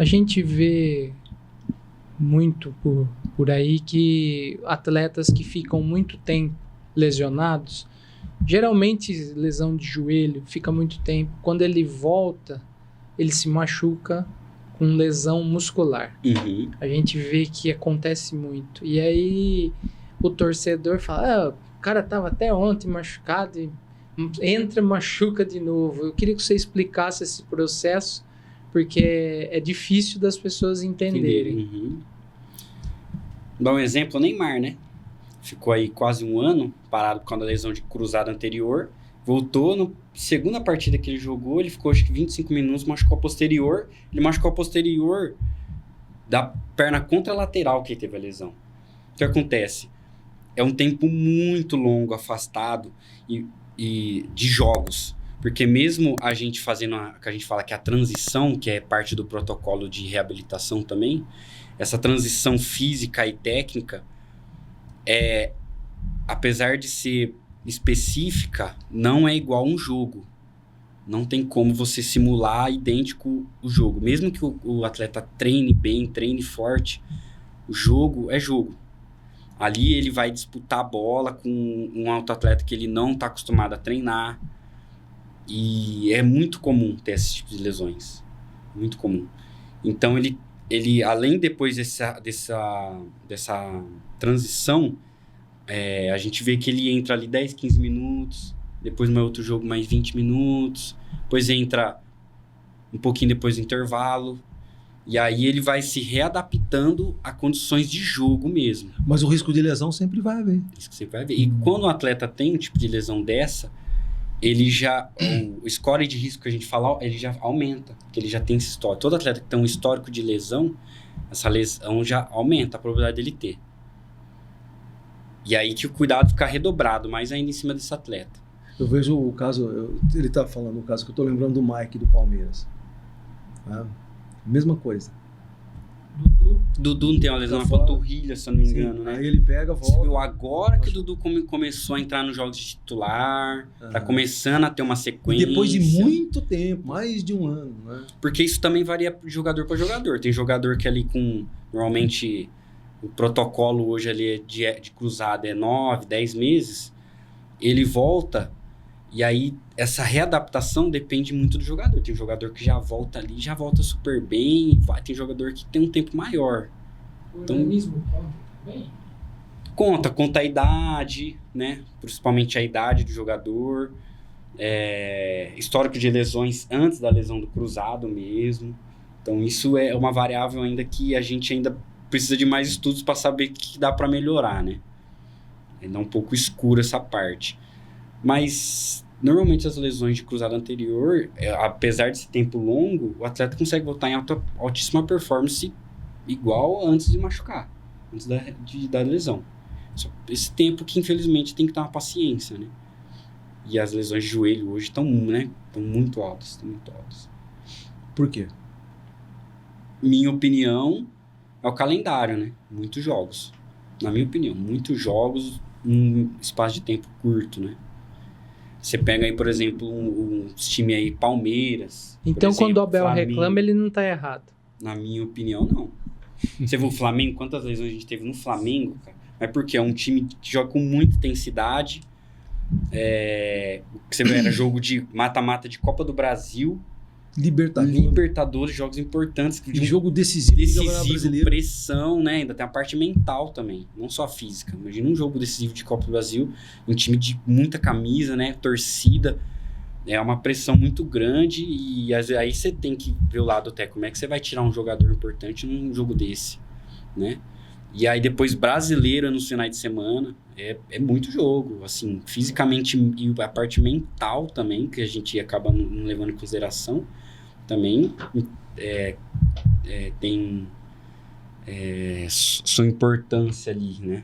A gente vê muito por aí que atletas que ficam muito tempo lesionados, geralmente lesão de joelho, fica muito tempo. Quando ele volta, ele se machuca com lesão muscular. Uhum. A gente vê que acontece muito. E aí o torcedor fala, o cara tava até ontem machucado e entra, machuca de novo. Eu queria que você explicasse esse processo, porque é difícil das pessoas entenderem. Uhum. Dá um exemplo, o Neymar, né? Ficou aí quase um ano parado por causa da lesão de cruzado anterior. Voltou, na segunda partida que ele jogou, ele ficou acho que 25 minutos, machucou a posterior. Ele machucou a posterior da perna contralateral que ele teve a lesão. O que acontece? É um tempo muito longo, afastado e de jogos. Porque mesmo a gente fazendo, que a gente fala que é a transição, que é parte do protocolo de reabilitação também, essa transição física e técnica, apesar de ser específica, não é igual a um jogo. Não tem como você simular idêntico o jogo. Mesmo que o atleta treine bem, treine forte, o jogo é jogo. Ali ele vai disputar a bola com um outro atleta que ele não está acostumado a treinar. E é muito comum ter esse tipo de lesões. Muito comum. Então, ele além depois dessa transição, a gente vê que ele entra ali 10, 15 minutos, depois no outro jogo mais 20 minutos, depois entra um pouquinho depois do intervalo, e aí ele vai se readaptando a condições de jogo mesmo. Mas o risco de lesão sempre vai haver. Isso que você vai ver. E quando o atleta tem um tipo de lesão dessa, o score de risco que a gente fala, ele já aumenta, porque ele já tem esse histórico. Todo atleta que tem um histórico de lesão, essa lesão já aumenta a probabilidade dele ter. E aí que o cuidado fica redobrado, mais ainda em cima desse atleta. Eu vejo o caso, ele tá falando o caso que eu tô lembrando do Mike do Palmeiras. Mesma coisa. Dudu não tem uma lesão na panturrilha, se eu não me engano, né? Aí ele pega, volta. Agora que o Dudu começou a entrar nos jogos de titular, tá começando a ter uma sequência. E depois de muito tempo, mais de um ano, né? Porque isso também varia de jogador para jogador. Tem jogador que ali com, normalmente, o protocolo hoje ali de cruzada é 9, 10 meses, ele volta, e aí essa readaptação depende muito do jogador. Tem jogador que já volta ali, já volta super bem, tem jogador que tem um tempo maior. O organismo conta também? Conta a idade, né? Principalmente a idade do jogador, histórico de lesões antes da lesão do cruzado mesmo. Então isso é uma variável ainda que a gente ainda precisa de mais estudos para saber que dá para melhorar, né? Ainda é um pouco escuro essa parte. Mas normalmente as lesões de cruzado anterior, apesar desse tempo longo, o atleta consegue voltar em altíssima performance igual antes de machucar, antes da lesão. Esse tempo que infelizmente tem que ter uma paciência, né? E as lesões de joelho hoje estão, né, muito altas, Por quê? Minha opinião é o calendário, né? Muitos jogos. Na minha opinião, muitos jogos num espaço de tempo curto, né? Você pega aí, por exemplo, um time aí, Palmeiras. Então, exemplo, quando o Abel Flamengo, reclama, ele não tá errado. Na minha opinião, não. Você viu o Flamengo? Quantas lesões a gente teve no Flamengo, cara? Mas porque é um time que joga com muita intensidade. Você vê, era jogo de mata-mata de Copa do Brasil. Libertadores, jogos importantes. De jogo decisivo, pressão, né? Ainda tem a parte mental também, não só física. Imagina um jogo decisivo de Copa do Brasil, um time de muita camisa, né? Torcida. É uma pressão muito grande e aí você tem que ver o lado até como é que você vai tirar um jogador importante num jogo desse, né? E aí depois brasileira nos finais de semana, é muito jogo, assim, fisicamente e a parte mental também, que a gente acaba não levando em consideração, também tem sua importância ali, né?